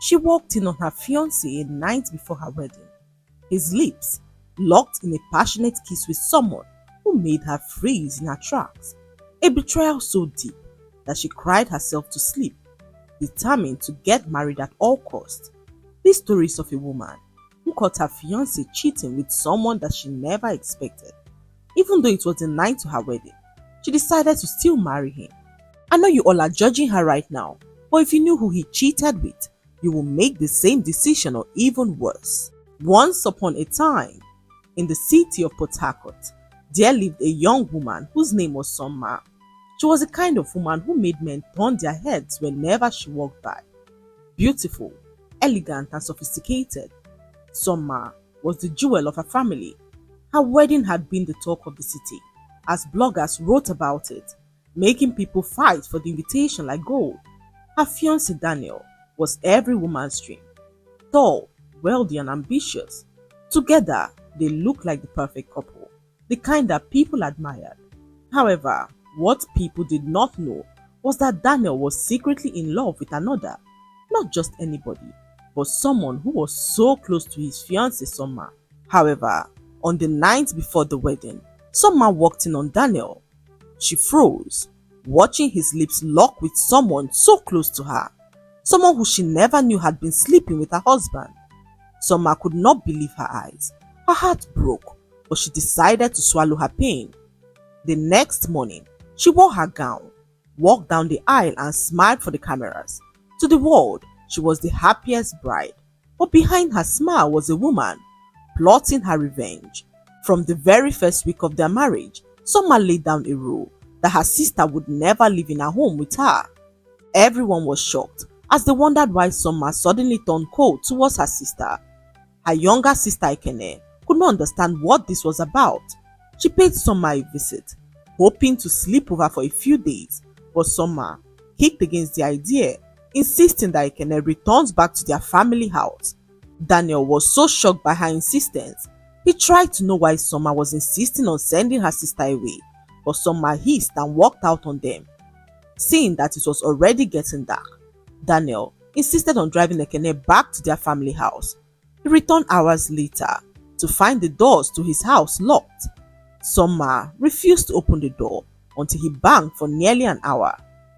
She walked in on her fiancé a night before her wedding, his lips locked in a passionate kiss with someone who made her freeze in her tracks. A betrayal so deep that she cried herself to sleep, determined to get married at all costs. This story is of a woman who caught her fiancé cheating with someone that she never expected. Even though it was the night to her wedding, she decided to still marry him. I know you all are judging her right now, but if you knew who he cheated with, you will make the same decision or even worse. Once upon a time, in the city of Port Harcourt, there lived a young woman whose name was Summer. She was the kind of woman who made men turn their heads whenever she walked by. Beautiful, elegant and sophisticated, Summer was the jewel of her family. Her wedding had been the talk of the city, as bloggers wrote about it, making people fight for the invitation like gold. Her fiancé Daniel was every woman's dream. Tall, wealthy and ambitious. Together, they looked like the perfect couple, the kind that people admired. However, what people did not know was that Daniel was secretly in love with another, not just anybody, but someone who was so close to his fiancée Summer. However, on the night before the wedding, Summer walked in on Daniel. She froze, watching his lips lock with someone so close to her, someone who she never knew had been sleeping with her husband. Summer could not believe her eyes. Her heart broke, but she decided to swallow her pain. The next morning, she wore her gown, walked down the aisle and smiled for the cameras. To the world, she was the happiest bride. But behind her smile was a woman plotting her revenge. From the very first week of their marriage, Summer laid down a rule that her sister would never live in her home with her. Everyone was shocked as they wondered why Summer suddenly turned cold towards her sister. Her younger sister Ekene could not understand what this was about. She paid Summer a visit, hoping to sleep over for a few days, but Summer kicked against the idea, insisting that Ekene returns back to their family house. Daniel was so shocked by her insistence. He tried to know why Summer was insisting on sending her sister away, but Summer hissed and walked out on them. Seeing that it was already getting dark, Daniel insisted on driving Ekene back to their family house. He returned hours later to find the doors to his house locked. Summer refused to open the door until he banged for nearly an hour,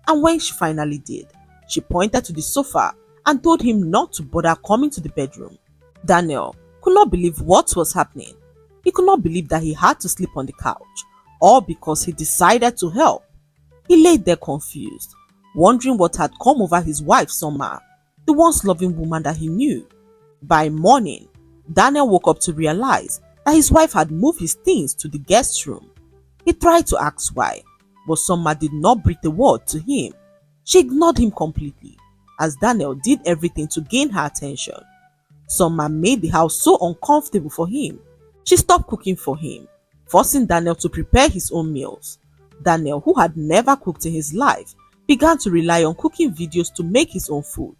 and when she finally did, she pointed to the sofa and told him not to bother coming to the bedroom. Daniel could not believe what was happening. He could not believe that he had to sleep on the couch, all because he decided to help. He lay there confused, wondering what had come over his wife Summer, the once loving woman that he knew. By morning, Daniel woke up to realize that his wife had moved his things to the guest room. He tried to ask why, but Summer did not breathe a word to him. She ignored him completely, as Daniel did everything to gain her attention. Summer made the house so uncomfortable for him. She stopped cooking for him, forcing Daniel to prepare his own meals. Daniel, who had never cooked in his life, began to rely on cooking videos to make his own food.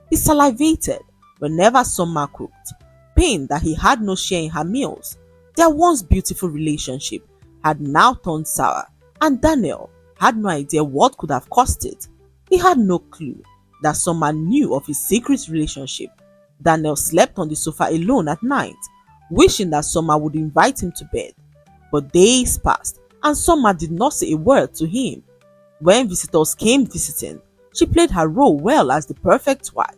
He salivated whenever Summer cooked, pained that he had no share in her meals. Their once beautiful relationship had now turned sour, and Daniel had no idea what could have caused it. He had no clue that Summer knew of his secret relationship. Daniel slept on the sofa alone at night, wishing that Summer would invite him to bed. But days passed, and Summer did not say a word to him. When visitors came visiting, she played her role well as the perfect wife,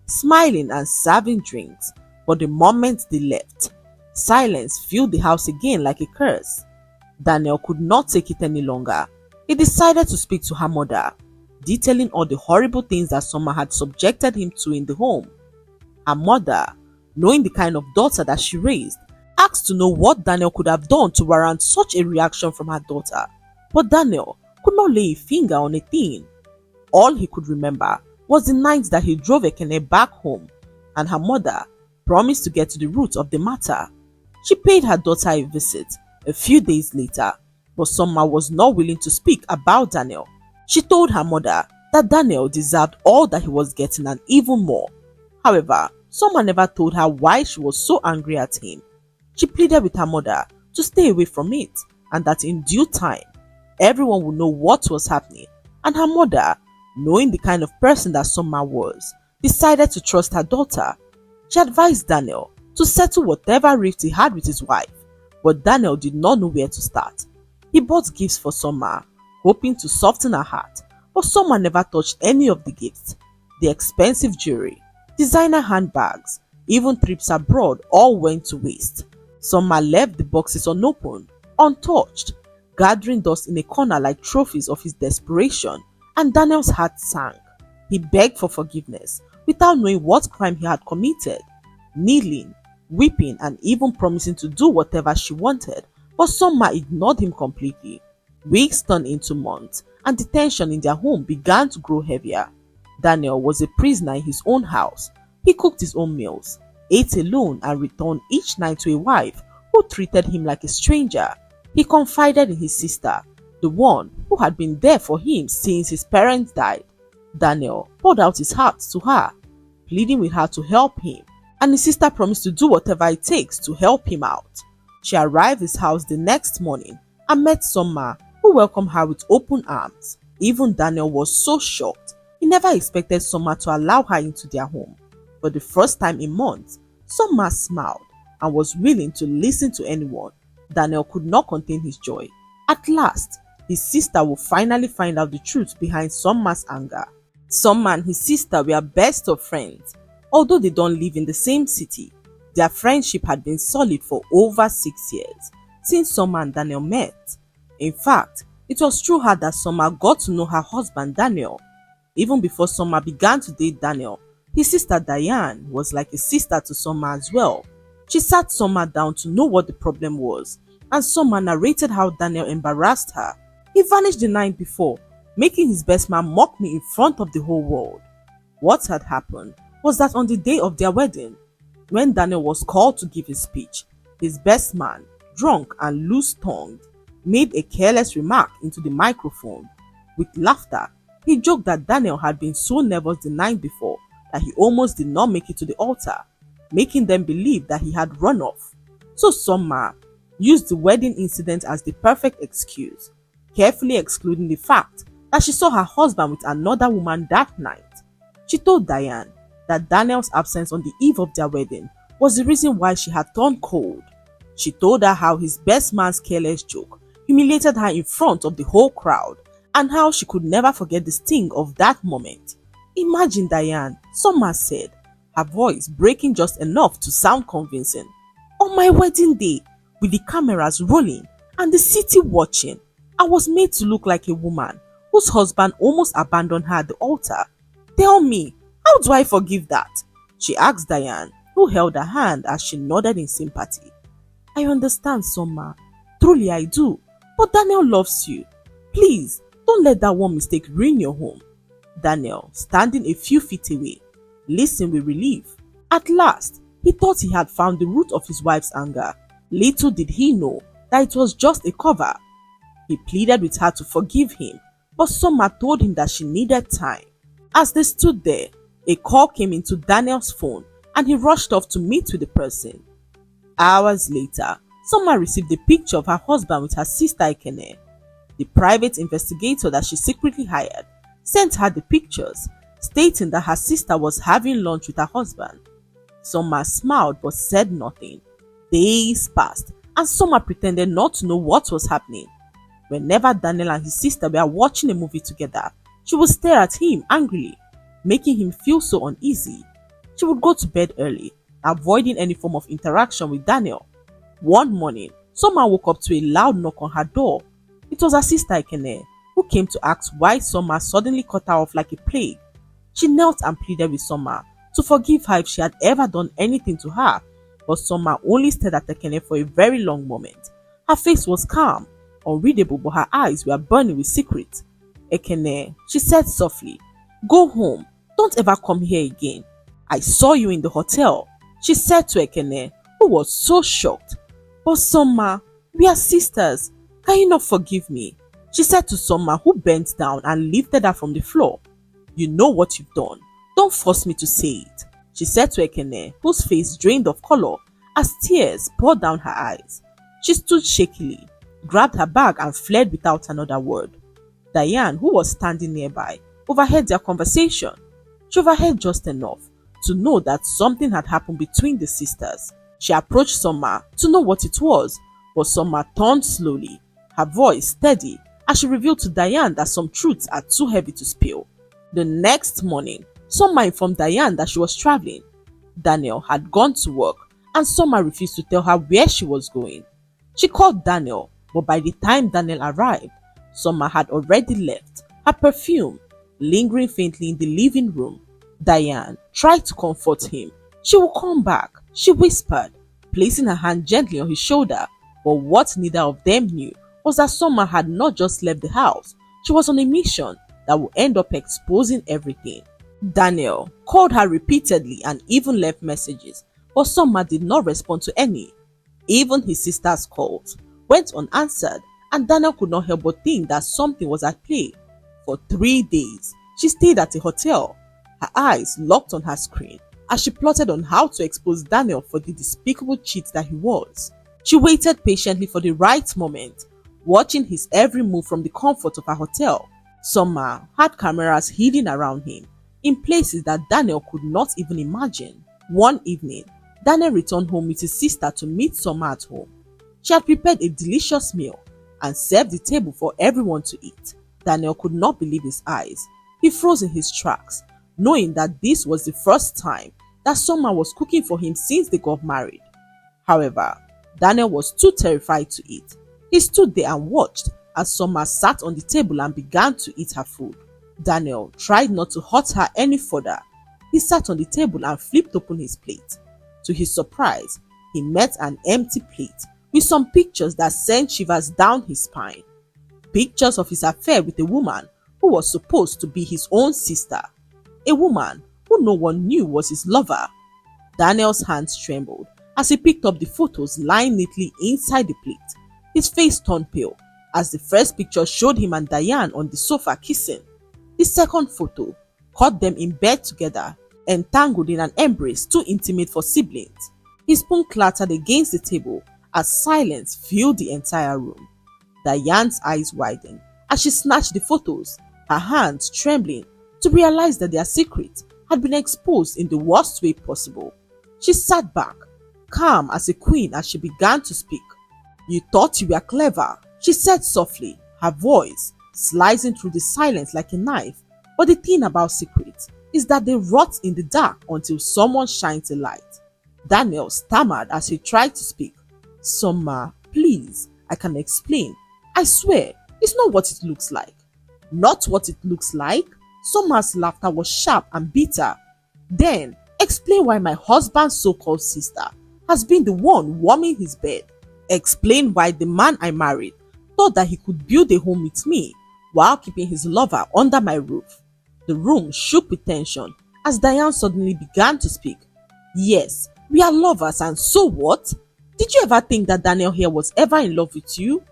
smiling and serving drinks. But the moment they left, silence filled the house again like a curse. Daniel could not take it any longer. He decided to speak to her mother, detailing all the horrible things that Summer had subjected him to in the home. Her mother, knowing the kind of daughter that she raised, asked to know what Daniel could have done to warrant such a reaction from her daughter. But Daniel could not lay a finger on a thing. All he could remember was the night that he drove Ekene back home, and her mother promised to get to the root of the matter. She paid her daughter a visit a few days later, but Summer was not willing to speak about Daniel. She told her mother that Daniel deserved all that he was getting and even more. However, Summer never told her why she was so angry at him. She pleaded with her mother to stay away from it, and that in due time, everyone would know what was happening. And her mother, knowing the kind of person that Summer was, decided to trust her daughter. She advised Daniel to settle whatever rift he had with his wife, but Daniel did not know where to start. He bought gifts for Summer, hoping to soften her heart, but Summer never touched any of the gifts. The expensive jewelry, designer handbags, even trips abroad all went to waste. Summer left the boxes unopened, untouched, gathering dust in a corner like trophies of his desperation, and Daniel's heart sank. He begged for forgiveness without knowing what crime he had committed, kneeling, weeping, and even promising to do whatever she wanted, but Summer ignored him completely. Weeks turned into months, and the tension in their home began to grow heavier. Daniel was a prisoner in his own house. He cooked his own meals, ate alone, and returned each night to a wife who treated him like a stranger. He confided in his sister, the one who had been there for him since his parents died. Daniel poured out his heart to her, pleading with her to help him, and his sister promised to do whatever it takes to help him out. She arrived at his house the next morning and met Summer, who welcomed her with open arms. Even Daniel was so shocked. He never expected Summer to allow her into their home. For the first time in months, Summer smiled and was willing to listen to anyone. Daniel could not contain his joy. At last, his sister would finally find out the truth behind Summer's anger. Summer and his sister were best of friends. Although they don't live in the same city, their friendship had been solid for over 6 years since Summer and Daniel met. In fact, it was through her that Summer got to know her husband Daniel. Even before Summer began to date Daniel, his sister Diane was like a sister to Summer as well. She sat Summer down to know what the problem was, and Summer narrated how Daniel embarrassed her. He vanished the night before, making his best man mock me in front of the whole world. What had happened was that on the day of their wedding, when Daniel was called to give his speech, his best man, drunk and loose-tongued, made a careless remark into the microphone. With laughter, he joked that Daniel had been so nervous the night before that he almost did not make it to the altar, making them believe that he had run off. So Summer used the wedding incident as the perfect excuse, carefully excluding the fact that she saw her husband with another woman that night. She told Diane that Daniel's absence on the eve of their wedding was the reason why she had turned cold. She told her how his best man's careless joke humiliated her in front of the whole crowd, and how she could never forget the sting of that moment. "Imagine, Diane," Summer said, her voice breaking just enough to sound convincing. "On my wedding day, with the cameras rolling and the city watching, I was made to look like a woman whose husband almost abandoned her at the altar. Tell me, how do I forgive that?" she asked Diane, who held her hand as she nodded in sympathy. "I understand, Summer. Truly I do. But Daniel loves you. Please, don't let that one mistake ruin your home." Daniel, standing a few feet away, listened with relief. At last, he thought he had found the root of his wife's anger. Little did he know that it was just a cover. He pleaded with her to forgive him, but Summer told him that she needed time. As they stood there, a call came into Daniel's phone and he rushed off to meet with the person. Hours later, Summer received a picture of her husband with her sister Ekene. The private investigator that she secretly hired sent her the pictures, stating that her sister was having lunch with her husband. Summer smiled but said nothing. Days passed and Summer pretended not to know what was happening. Whenever Daniel and his sister were watching a movie together, she would stare at him angrily, making him feel so uneasy. She would go to bed early, avoiding any form of interaction with Daniel. One morning, Summer woke up to a loud knock on her door. It was her sister Ekene, who came to ask why Summer suddenly cut her off like a plague. She knelt and pleaded with Summer to forgive her if she had ever done anything to her, but Summer only stared at Ekene for a very long moment. Her face was calm, unreadable, but her eyes were burning with secret. "Ekene," she said softly, "go home. Don't ever come here again. I saw you in the hotel," she said to Ekene, who was so shocked. "But Summer, we are sisters. Can you not forgive me?" she said to Summer, who bent down and lifted her from the floor. "You know what you've done. Don't force me to say it," she said to Ekene, whose face drained of color as tears poured down her eyes. She stood shakily, grabbed her bag and fled without another word. Diane, who was standing nearby, overheard their conversation. She overheard just enough to know that something had happened between the sisters. She approached Summer to know what it was, but Summer turned slowly, her voice steady, as she revealed to Diane that some truths are too heavy to spill. The next morning, Summer informed Diane that she was traveling. Daniel had gone to work, and Summer refused to tell her where she was going. She called Daniel, but by the time Daniel arrived, Summer had already left, her perfume lingering faintly in the living room. Diane tried to comfort him. She will come back, she whispered, placing her hand gently on his shoulder. But what neither of them knew was that Summer had not just left the house, she was on a mission that would end up exposing everything. Daniel called her repeatedly and even left messages, but Summer did not respond to any. Even his sister's calls went unanswered, and Daniel could not help but think that something was at play. For 3 days, she stayed at a hotel, her eyes locked on her screen, as she plotted on how to expose Daniel for the despicable cheat that he was. She waited patiently for the right moment, watching his every move from the comfort of her hotel. Summer had cameras hidden around him, in places that Daniel could not even imagine. One evening, Daniel returned home with his sister to meet Summer at home. She had prepared a delicious meal and served the table for everyone to eat. Daniel could not believe his eyes. He froze in his tracks, knowing that this was the first time that Summer was cooking for him since they got married. However, Daniel was too terrified to eat. He stood there and watched as Summer sat on the table and began to eat her food. Daniel tried not to hurt her any further. He sat on the table and flipped open his plate. To his surprise, he met an empty plate with some pictures that sent shivers down his spine. Pictures of his affair with a woman who was supposed to be his own sister. A woman who no one knew was his lover. Daniel's hands trembled as he picked up the photos lying neatly inside the plate. His face turned pale as the first picture showed him and Diane on the sofa kissing. The second photo caught them in bed together, entangled in an embrace too intimate for siblings. His spoon clattered against the table as silence filled the entire room. Diane's eyes widened as she snatched the photos, her hands trembling to realize that their secret had been exposed in the worst way possible. She sat back, calm as a queen, as she began to speak. "You thought you were clever," she said softly, her voice slicing through the silence like a knife. "But the thing about secrets is that they rot in the dark until someone shines a light." Daniel stammered as he tried to speak. "Summer, please, I can explain. I swear, it's not what it looks like." "Not what it looks like?" Summer's laughter was sharp and bitter. "Then, explain why my husband's so-called sister has been the one warming his bed. Explain why the man I married thought that he could build a home with me while keeping his lover under my roof." The room shook with tension as Diane suddenly began to speak. "Yes, we are lovers, and so what? Did you ever think that Daniel here was ever in love with you?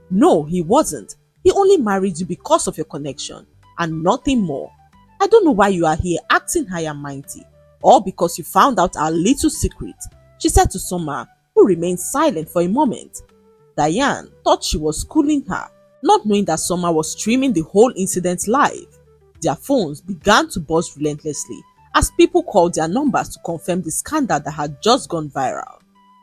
No, he wasn't. He only married you because of your connection and nothing more. I don't know why you are here acting high and mighty, all because you found out our little secret," she said to Summer, who remained silent for a moment. Diane thought she was schooling her, not knowing that Summer was streaming the whole incident live. Their phones began to buzz relentlessly as people called their numbers to confirm the scandal that had just gone viral.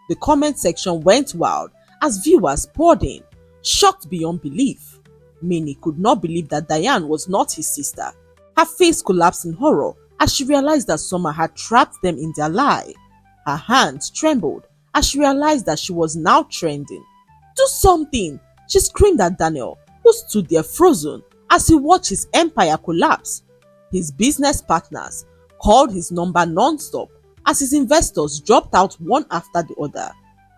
The comment section went wild as viewers poured in, shocked beyond belief. Many could not believe that Diane was not his sister. Her face collapsed in horror as she realized that Summer had trapped them in their lie. Her hands trembled as she realized that she was now trending. "Do something!" she screamed at Daniel, who stood there frozen as he watched his empire collapse. His business partners called his number non-stop as his investors dropped out one after the other.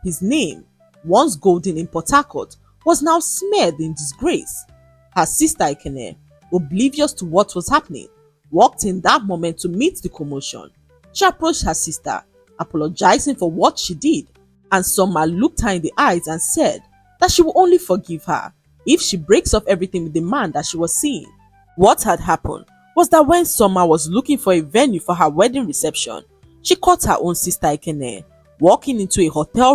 His name, once golden in Port Harcourt, was now smeared in disgrace. Her sister Ekene, oblivious to what was happening, walked in that moment to meet the commotion. She approached her sister, apologizing for what she did, and Summer looked her in the eyes and said that she will only forgive her if she breaks off everything with the man that she was seeing. What had happened was that when Summer was looking for a venue for her wedding reception, she caught her own sister Ekene walking into a hotel